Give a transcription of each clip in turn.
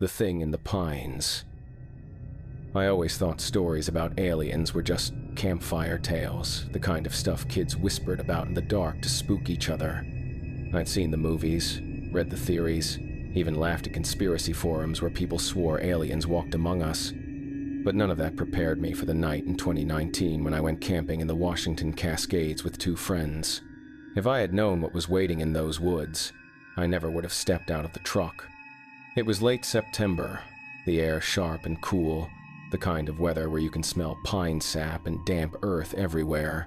The thing in the pines. I always thought stories about aliens were just campfire tales, the kind of stuff kids whispered about in the dark to spook each other. I'd seen the movies, read the theories, even laughed at conspiracy forums where people swore aliens walked among us. But none of that prepared me for the night in 2019 when I went camping in the Washington Cascades with 2 friends. If I had known what was waiting in those woods, I never would have stepped out of the truck. It was late September, the air sharp and cool, the kind of weather where you can smell pine sap and damp earth everywhere.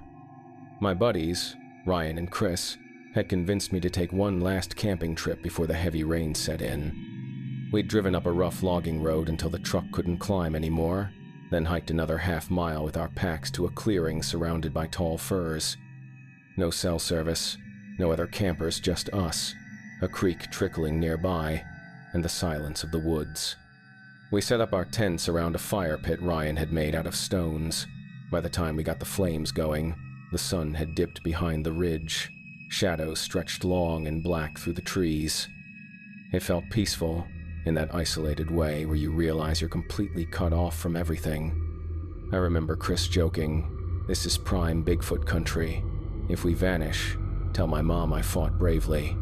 My buddies, Ryan and Chris, had convinced me to take one last camping trip before the heavy rain set in. We'd driven up a rough logging road until the truck couldn't climb anymore, then hiked another half-mile with our packs to a clearing surrounded by tall firs. No cell service, no other campers, just us, a creek trickling nearby, and the silence of the woods. We set up our tents around a fire pit Ryan had made out of stones. By the time we got the flames going, the sun had dipped behind the ridge. Shadows stretched long and black through the trees. It felt peaceful, in that isolated way where you realize you're completely cut off from everything. I remember Chris joking, "This is prime Bigfoot country. If we vanish, tell my mom I fought bravely."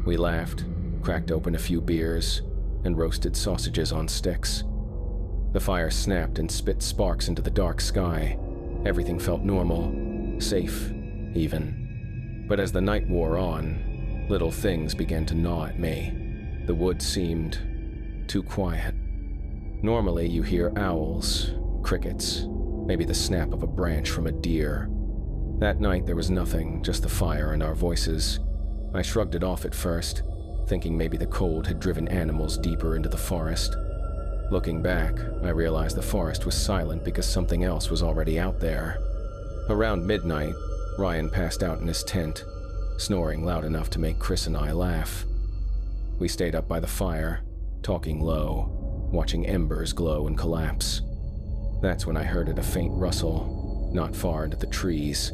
We laughed, cracked open a few beers, and roasted sausages on sticks. The fire snapped and spit sparks into the dark sky. Everything felt normal, safe, even. But as the night wore on, little things began to gnaw at me. The woods seemed too quiet. Normally you hear owls, crickets, maybe the snap of a branch from a deer. That night there was nothing, just the fire and our voices. I shrugged it off at first, thinking maybe the cold had driven animals deeper into the forest. Looking back, I realized the forest was silent because something else was already out there. Around midnight, Ryan passed out in his tent, snoring loud enough to make Chris and I laugh. We stayed up by the fire, talking low, watching embers glow and collapse. That's when I heard a faint rustle, not far into the trees.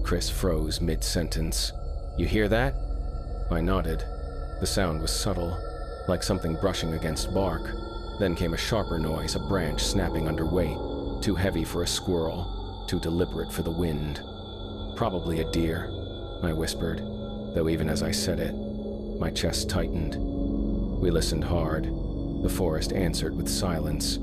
Chris froze mid-sentence. "You hear that?" I nodded. The sound was subtle, like something brushing against bark. Then came a sharper noise, a branch snapping under weight, too heavy for a squirrel, too deliberate for the wind. "Probably a deer," I whispered, though even as I said it, my chest tightened. We listened hard. The forest answered with silence.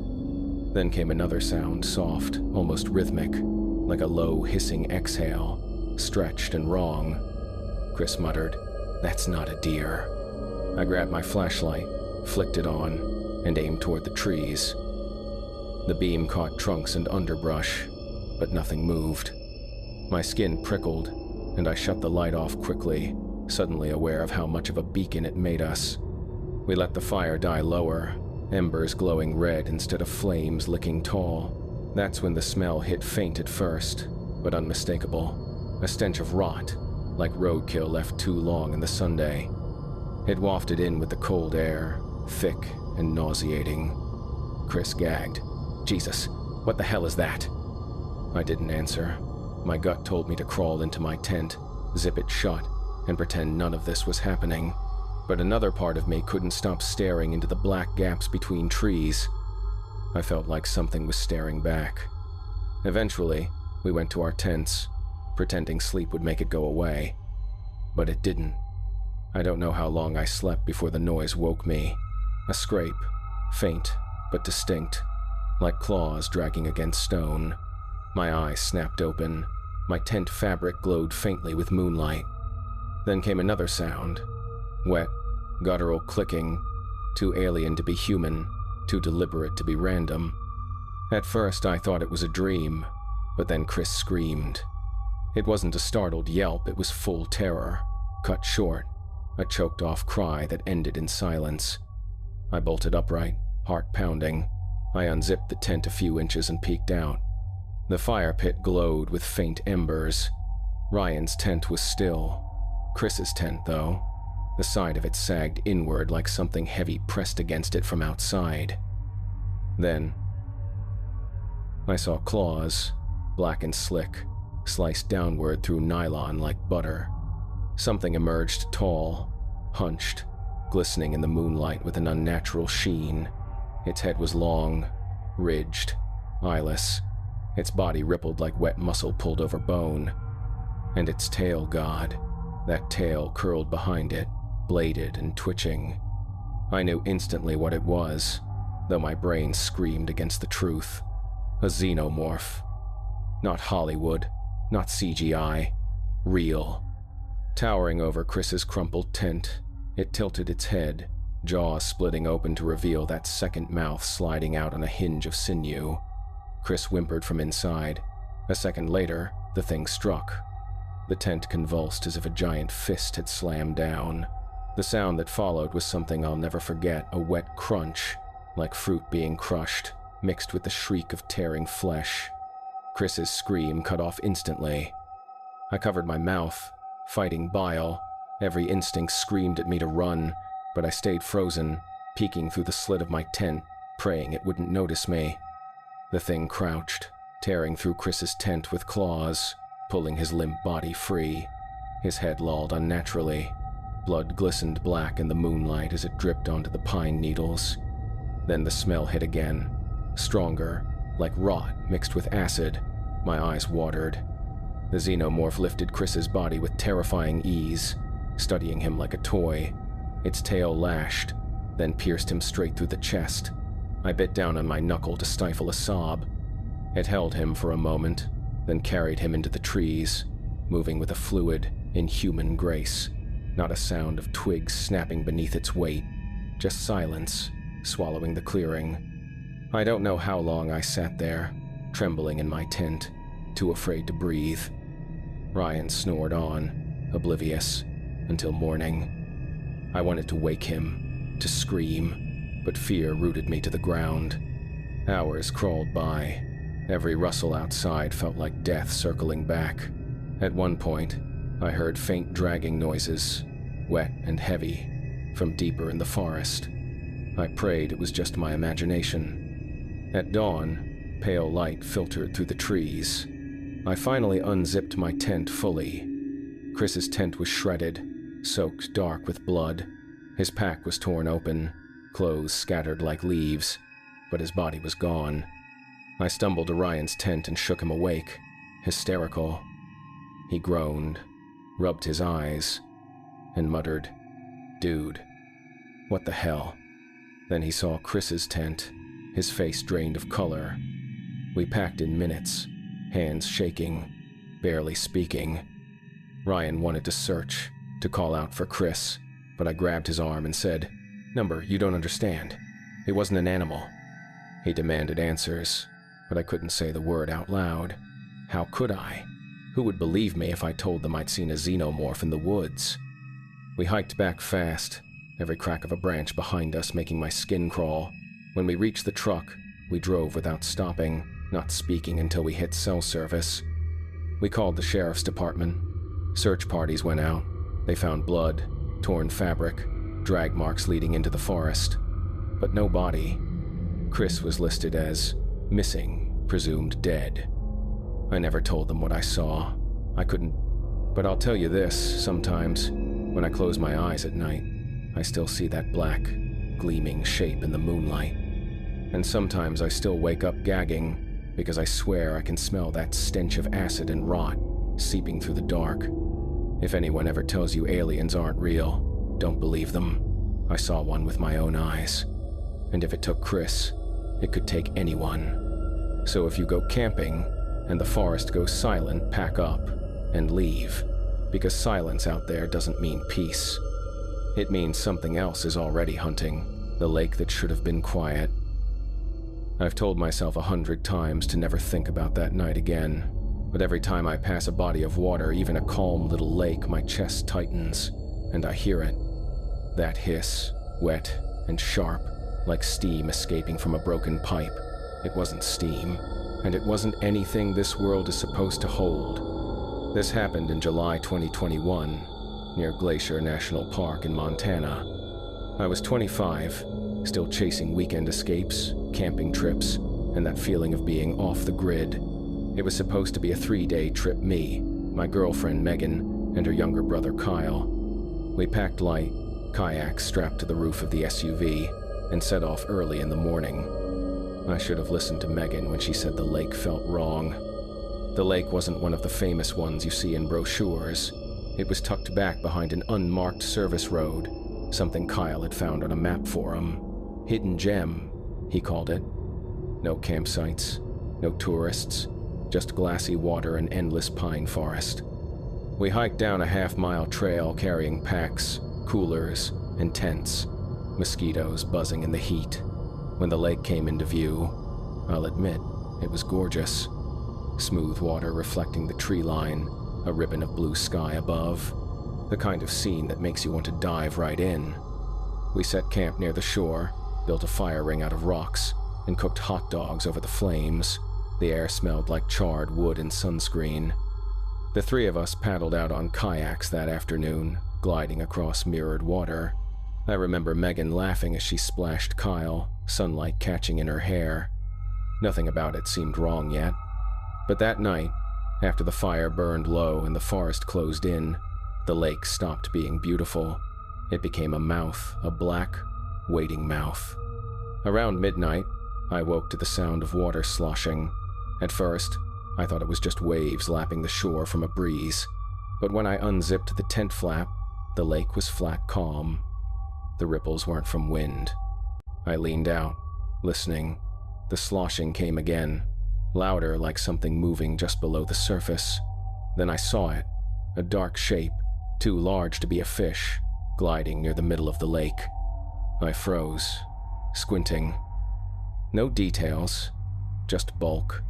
Then came another sound, soft, almost rhythmic, like a low, hissing exhale, stretched and wrong. Chris muttered, "That's not a deer." I grabbed my flashlight, flicked it on, and aimed toward the trees. The beam caught trunks and underbrush, but nothing moved. My skin prickled, and I shut the light off quickly, suddenly aware of how much of a beacon it made us. We let the fire die lower, embers glowing red instead of flames licking tall. That's when the smell hit faint at first, but unmistakable. A stench of rot, like roadkill left too long in the Sunday. It wafted in with the cold air, thick and nauseating. Chris gagged. "Jesus, what the hell is that?" I didn't answer. My gut told me to crawl into my tent, zip it shut, and pretend none of this was happening. But another part of me couldn't stop staring into the black gaps between trees. I felt like something was staring back. Eventually, we went to our tents, pretending sleep would make it go away. But it didn't. I don't know how long I slept before the noise woke me. A scrape, faint but distinct, like claws dragging against stone. My eyes snapped open. My tent fabric glowed faintly with moonlight. Then came another sound. Wet, guttural clicking, too alien to be human, too deliberate to be random. At first I thought it was a dream, but then Chris screamed. It wasn't a startled yelp, it was full terror, cut short, a choked-off cry that ended in silence. I bolted upright, heart pounding. I unzipped the tent a few inches and peeked out. The fire pit glowed with faint embers. Ryan's tent was still. Chris's tent, though, the side of it sagged inward like something heavy pressed against it from outside. Then I saw claws, black and slick, sliced downward through nylon like butter. Something emerged tall, hunched, glistening in the moonlight with an unnatural sheen. Its head was long, ridged, eyeless. Its body rippled like wet muscle pulled over bone. And its tail, God, that tail curled behind it, bladed and twitching. I knew instantly what it was, though my brain screamed against the truth. A xenomorph. Not Hollywood, not CGI, real. Towering over Chris's crumpled tent, it tilted its head, jaws splitting open to reveal that second mouth sliding out on a hinge of sinew. Chris whimpered from inside. A second later, the thing struck. The tent convulsed as if a giant fist had slammed down. The sound that followed was something I'll never forget, a wet crunch, like fruit being crushed, mixed with the shriek of tearing flesh. Chris's scream cut off instantly. I covered my mouth, fighting bile. Every instinct screamed at me to run, but I stayed frozen, peeking through the slit of my tent, praying it wouldn't notice me. The thing crouched, tearing through Chris's tent with claws, pulling his limp body free. His head lolled unnaturally. Blood glistened black in the moonlight as it dripped onto the pine needles. Then the smell hit again, stronger, like rot mixed with acid. My eyes watered. The xenomorph lifted Chris's body with terrifying ease, studying him like a toy. Its tail lashed, then pierced him straight through the chest. I bit down on my knuckle to stifle a sob. It held him for a moment, then carried him into the trees, moving with a fluid, inhuman grace. Not a sound of twigs snapping beneath its weight, just silence, swallowing the clearing. I don't know how long I sat there, trembling in my tent, too afraid to breathe. Ryan snored on, oblivious, until morning. I wanted to wake him, to scream, but fear rooted me to the ground. Hours crawled by. Every rustle outside felt like death circling back. At one point, I heard faint dragging noises, wet and heavy, from deeper in the forest. I prayed it was just my imagination. At dawn, pale light filtered through the trees. I finally unzipped my tent fully. Chris's tent was shredded, soaked dark with blood. His pack was torn open, clothes scattered like leaves, but his body was gone. I stumbled to Ryan's tent and shook him awake, hysterical. He groaned, rubbed his eyes, and muttered, "Dude, what the hell?" Then he saw Chris's tent, his face drained of color. We packed in minutes, hands shaking, barely speaking. Ryan wanted to search, to call out for Chris, but I grabbed his arm and said, "Number, you don't understand. It wasn't an animal." He demanded answers, but I couldn't say the word out loud. How could I? Who would believe me if I told them I'd seen a xenomorph in the woods? We hiked back fast, every crack of a branch behind us making my skin crawl. When we reached the truck, we drove without stopping, not speaking until we hit cell service. We called the sheriff's department. Search parties went out. They found blood, torn fabric, drag marks leading into the forest. But no body. Chris was listed as missing, presumed dead. I never told them what I saw. I couldn't. But I'll tell you this, sometimes, when I close my eyes at night, I still see that black, gleaming shape in the moonlight. And sometimes I still wake up gagging, because I swear I can smell that stench of acid and rot seeping through the dark. If anyone ever tells you aliens aren't real, don't believe them. I saw one with my own eyes. And if it took Chris, it could take anyone. So if you go camping, and the forest goes silent, pack up and leave, because silence out there doesn't mean peace. It means something else is already hunting, the lake that should have been quiet. I've told myself 100 times to never think about that night again, but every time I pass a body of water, even a calm little lake, my chest tightens, and I hear it. That hiss, wet and sharp, like steam escaping from a broken pipe. It wasn't steam. And it wasn't anything this world is supposed to hold. This happened in July 2021, near Glacier National Park in Montana. I was 25, still chasing weekend escapes, camping trips, and that feeling of being off the grid. It was supposed to be a 3-day trip, me, my girlfriend Megan, and her younger brother Kyle. We packed light, kayak strapped to the roof of the SUV, and set off early in the morning. I should have listened to Megan when she said the lake felt wrong. The lake wasn't one of the famous ones you see in brochures. It was tucked back behind an unmarked service road, something Kyle had found on a map for him. Hidden gem, he called it. No campsites, no tourists, just glassy water and endless pine forest. We hiked down a half-mile trail carrying packs, coolers, and tents, mosquitoes buzzing in the heat. When the lake came into view, I'll admit, it was gorgeous. Smooth water reflecting the tree line, a ribbon of blue sky above. The kind of scene that makes you want to dive right in. We set camp near the shore, built a fire ring out of rocks, and cooked hot dogs over the flames. The air smelled like charred wood and sunscreen. The three of us paddled out on kayaks that afternoon, gliding across mirrored water. I remember Megan laughing as she splashed Kyle, sunlight catching in her hair. Nothing about it seemed wrong yet. But that night, after the fire burned low and the forest closed in, the lake stopped being beautiful. It became a mouth, a black, waiting mouth. Around midnight, I woke to the sound of water sloshing. At first, I thought it was just waves lapping the shore from a breeze. But when I unzipped the tent flap, the lake was flat calm. The ripples weren't from wind. I leaned out, listening. The sloshing came again, louder like something moving just below the surface. Then I saw it, a dark shape, too large to be a fish, gliding near the middle of the lake. I froze, squinting. No details, just bulk.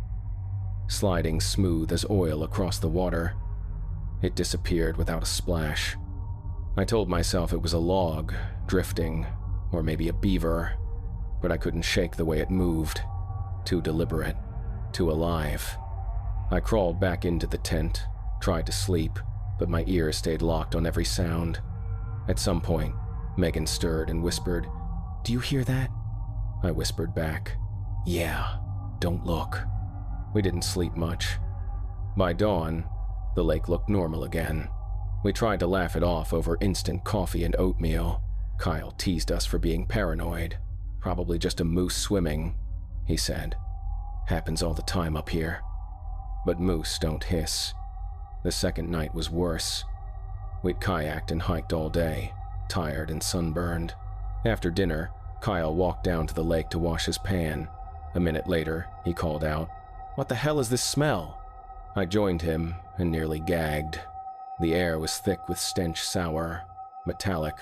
Sliding smooth as oil across the water. It disappeared without a splash. I told myself it was a log, drifting, or maybe a beaver, but I couldn't shake the way it moved. Too deliberate, too alive. I crawled back into the tent, tried to sleep, but my ears stayed locked on every sound. At some point, Megan stirred and whispered, "Do you hear that?" I whispered back, "Yeah, don't look." We didn't sleep much. By dawn, the lake looked normal again. We tried to laugh it off over instant coffee and oatmeal. Kyle teased us for being paranoid. "Probably just a moose swimming," he said. "Happens all the time up here." But moose don't hiss. The second night was worse. We'd kayaked and hiked all day, tired and sunburned. After dinner, Kyle walked down to the lake to wash his pan. A minute later, he called out, "What the hell is this smell?" I joined him and nearly gagged. The air was thick with stench, sour, metallic,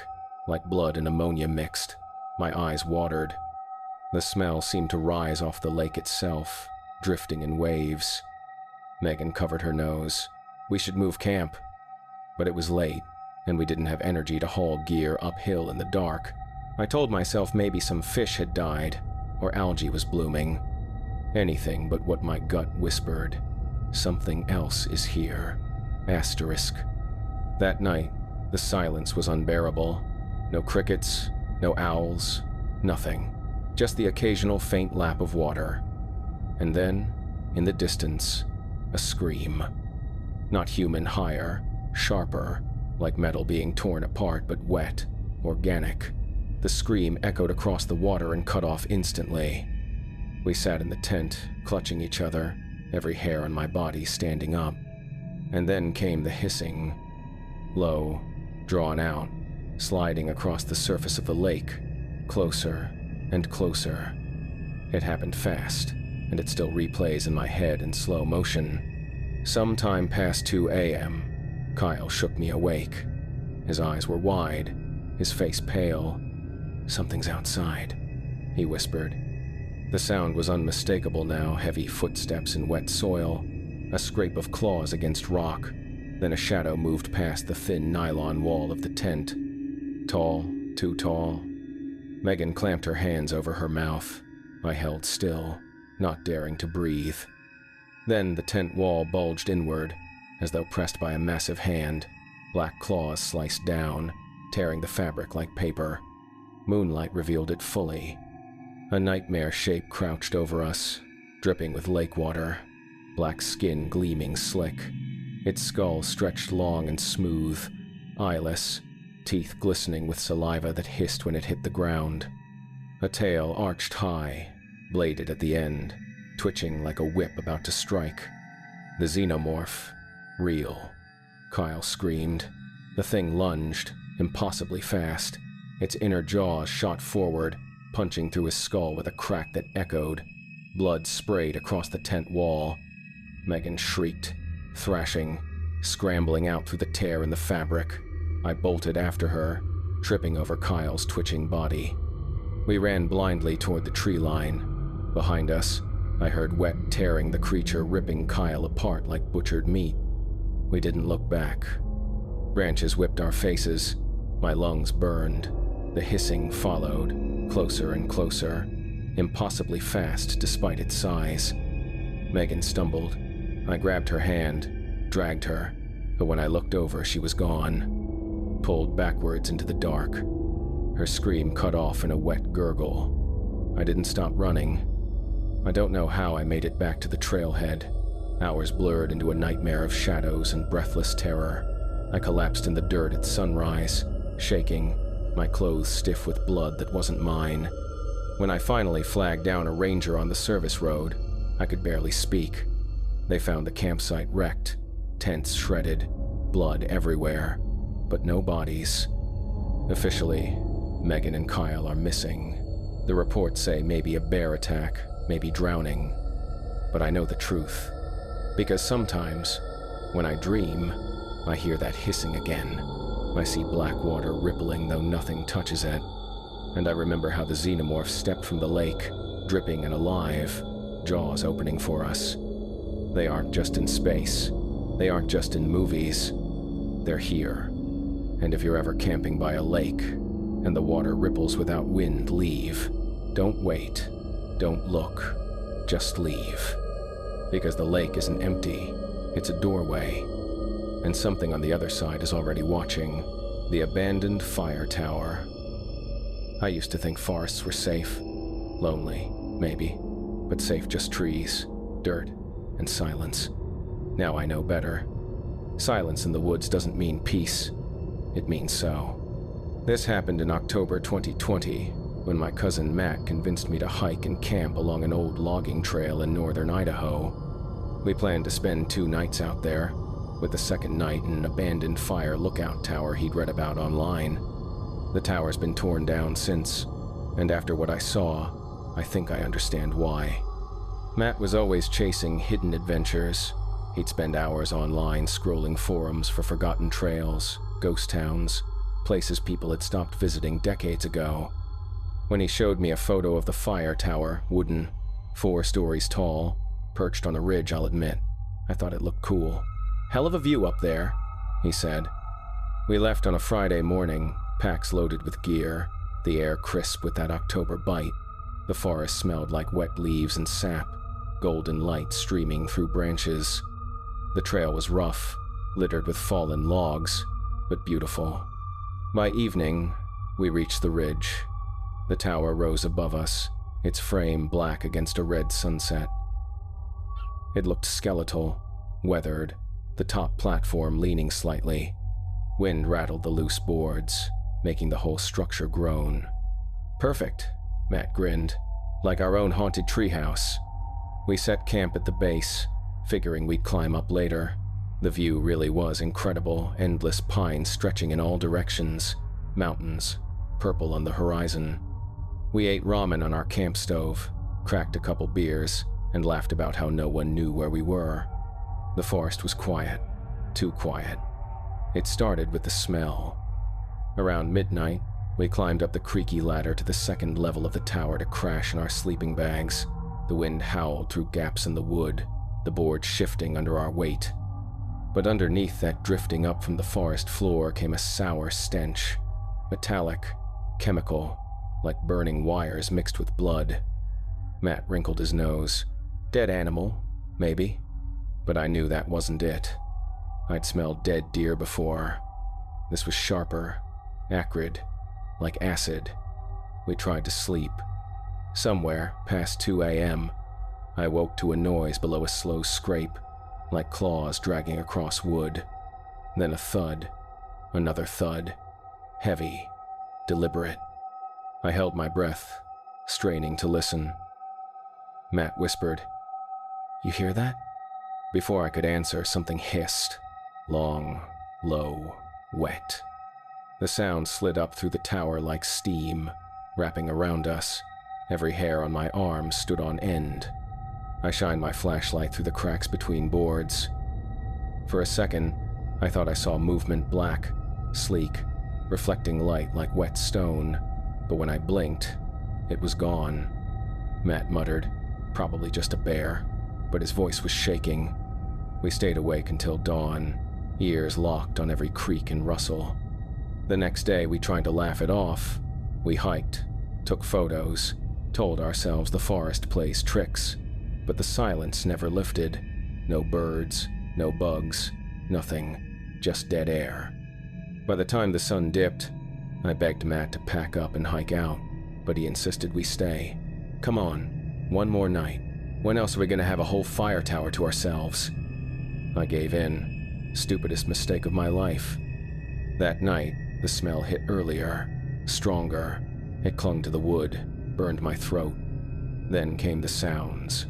like blood and ammonia mixed. My eyes watered. The smell seemed to rise off the lake itself, drifting in waves. Megan covered her nose. We should move camp. But it was late, and we didn't have energy to haul gear uphill in the dark. I told myself maybe some fish had died, or algae was blooming. Anything but what my gut whispered. Something else is here. Asterisk. That night, the silence was unbearable. No crickets, no owls, nothing. Just the occasional faint lap of water. And then, in the distance, a scream. Not human higher, sharper, like metal being torn apart but wet, organic. The scream echoed across the water and cut off instantly. We sat in the tent, clutching each other, every hair on my body standing up. And then came the hissing. Low, drawn out, sliding across the surface of the lake, closer and closer. It happened fast, and it still replays in my head in slow motion. Sometime past 2 a.m., Kyle shook me awake. His eyes were wide, his face pale. "Something's outside," he whispered. The sound was unmistakable now, heavy footsteps in wet soil, a scrape of claws against rock, then a shadow moved past the thin nylon wall of the tent. Tall, too tall. Megan clamped her hands over her mouth. I held still, not daring to breathe. Then the tent wall bulged inward, as though pressed by a massive hand. Black claws sliced down, tearing the fabric like paper. Moonlight revealed it fully. A nightmare shape crouched over us, dripping with lake water, black skin gleaming slick. Its skull stretched long and smooth, eyeless, teeth glistening with saliva that hissed when it hit the ground. A tail arched high, bladed at the end, twitching like a whip about to strike. The xenomorph. Real. Kyle screamed. The thing lunged, impossibly fast. Its inner jaws shot forward, punching through his skull with a crack that echoed. Blood sprayed across the tent wall. Megan shrieked, thrashing, scrambling out through the tear in the fabric. I bolted after her, tripping over Kyle's twitching body. We ran blindly toward the tree line. Behind us, I heard Wet tearing the creature, ripping Kyle apart like butchered meat. We didn't look back. Branches whipped our faces. My lungs burned. The hissing followed, closer and closer, impossibly fast despite its size. Megan stumbled. I grabbed her hand, dragged her, but when I looked over, she was gone. Pulled backwards into the dark. Her scream cut off in a wet gurgle. I didn't stop running. I don't know how I made it back to the trailhead. Hours blurred into a nightmare of shadows and breathless terror. I collapsed in the dirt at sunrise, shaking, my clothes stiff with blood that wasn't mine. When I finally flagged down a ranger on the service road, I could barely speak. They found the campsite wrecked, tents shredded, blood everywhere, but no bodies. Officially, Megan and Kyle are missing. The reports say maybe a bear attack, maybe drowning. But I know the truth. Because sometimes, when I dream, I hear that hissing again. I see black water rippling though nothing touches it. And I remember how the xenomorph stepped from the lake, dripping and alive, jaws opening for us. They aren't just in space. They aren't just in movies. They're here. And if you're ever camping by a lake, and the water ripples without wind, leave. Don't wait. Don't look. Just leave. Because the lake isn't empty. It's a doorway. And something on the other side is already watching. The abandoned fire tower. I used to think forests were safe. Lonely, maybe. But safe just trees, dirt, and silence. Now I know better. Silence in the woods doesn't mean peace. It means so. This happened in October 2020, when my cousin Matt convinced me to hike and camp along an old logging trail in northern Idaho. We planned to spend 2 nights out there, with the second night in an abandoned fire lookout tower he'd read about online. The tower's been torn down since, and after what I saw, I think I understand why. Matt was always chasing hidden adventures. He'd spend hours online scrolling forums for forgotten trails, ghost towns, places people had stopped visiting decades ago. When he showed me a photo of the fire tower, wooden, 4 stories tall, perched on a ridge, I'll admit, I thought it looked cool. "Hell of a view up there," he said. We left on a Friday morning, packs loaded with gear, the air crisp with that October bite. The forest smelled like wet leaves and sap, golden light streaming through branches. The trail was rough, littered with fallen logs, but beautiful. By evening, we reached the ridge. The tower rose above us, its frame black against a red sunset. It looked skeletal, weathered, the top platform leaning slightly. Wind rattled the loose boards, making the whole structure groan. "Perfect," Matt grinned, "like our own haunted treehouse." We set camp at the base, figuring we'd climb up later. The view really was incredible, endless pines stretching in all directions, mountains, purple on the horizon. We ate ramen on our camp stove, cracked a couple beers, and laughed about how no one knew where we were. The forest was quiet, too quiet. It started with the smell. Around midnight, we climbed up the creaky ladder to the second level of the tower to crash in our sleeping bags. The wind howled through gaps in the wood, the boards shifting under our weight. But underneath that drifting up from the forest floor came a sour stench, metallic, chemical, like burning wires mixed with blood. Matt wrinkled his nose. Dead animal, maybe. But I knew that wasn't it. I'd smelled dead deer before. This was sharper, acrid, like acid. We tried to sleep. Somewhere past 2 a.m., I woke to a noise below a slow scrape, like claws dragging across wood. Then a thud, another thud. heavy, deliberate. I held my breath, straining to listen. Matt whispered, "You hear that?" Before I could answer, something hissed. Long, low, wet. The sound slid up through the tower like steam, wrapping around us. Every hair on my arm stood on end. I shined my flashlight through the cracks between boards. For a second, I thought I saw movement black, sleek, reflecting light like wet stone, but when I blinked, it was gone. Matt muttered, "Probably just a bear," but his voice was shaking. We stayed awake until dawn, ears locked on every creak and rustle. The next day, we tried to laugh it off. We hiked, took photos, told ourselves the forest plays tricks, but the silence never lifted. No birds, no bugs, nothing, just dead air. By the time the sun dipped, I begged Matt to pack up and hike out, but he insisted we stay. "Come on, one more night. When else are we going to have a whole fire tower to ourselves?" I gave in. Stupidest mistake of my life. That night, the smell hit earlier, stronger. It clung to the wood, burned my throat. Then came the sounds.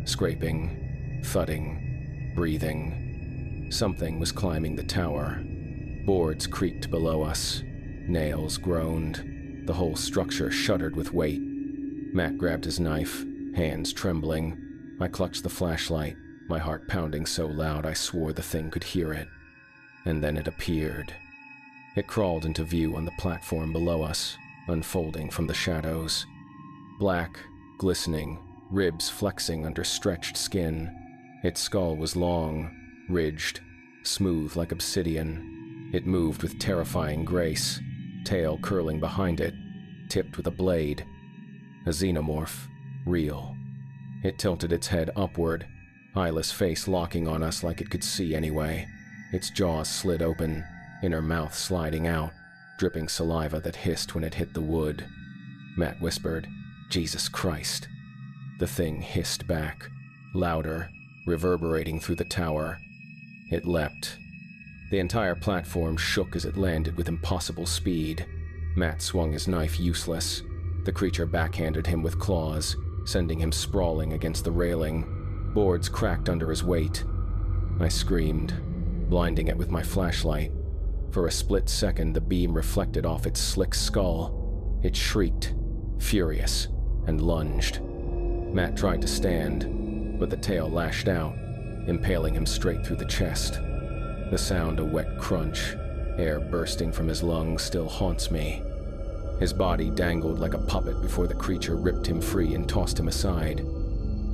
Scraping, thudding, breathing. Something was climbing the tower. Boards creaked below us. Nails groaned. The whole structure shuddered with weight. Matt grabbed his knife, hands trembling. I clutched the flashlight, my heart pounding so loud I swore the thing could hear it. And then it appeared. It crawled into view on the platform below us, unfolding from the shadows. Black, glistening, ribs flexing under stretched skin. Its skull was long, ridged, smooth like obsidian. It moved with terrifying grace, tail curling behind it, tipped with a blade. A xenomorph, real. It tilted its head upward, eyeless face locking on us like it could see anyway. Its jaws slid open, inner mouth sliding out, dripping saliva that hissed when it hit the wood. Matt whispered, "Jesus Christ." The thing hissed back, louder, reverberating through the tower. It leapt. The entire platform shook as it landed with impossible speed. Matt swung his knife useless. The creature backhanded him with claws, sending him sprawling against the railing. Boards cracked under his weight. I screamed, blinding it with my flashlight. For a split second, the beam reflected off its slick skull. It shrieked, furious, and lunged. Matt tried to stand, but the tail lashed out, impaling him straight through the chest. The sound of wet crunch, air bursting from his lungs, still haunts me. His body dangled like a puppet before the creature ripped him free and tossed him aside.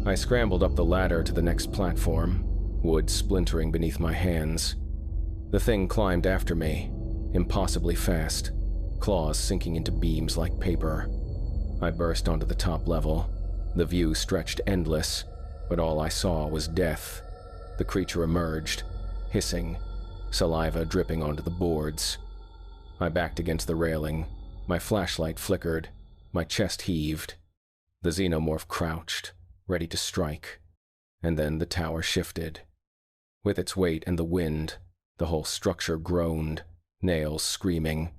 I scrambled up the ladder to the next platform, wood splintering beneath my hands. The thing climbed after me, impossibly fast, claws sinking into beams like paper. I burst onto the top level. The view stretched endless, but all I saw was death. The creature emerged, hissing, saliva dripping onto the boards. I backed against the railing. My flashlight flickered. My chest heaved. The xenomorph crouched, ready to strike. And then the tower shifted. With its weight and the wind, the whole structure groaned, nails screaming.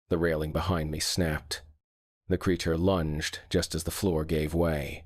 The railing behind me snapped. The creature lunged just as the floor gave way.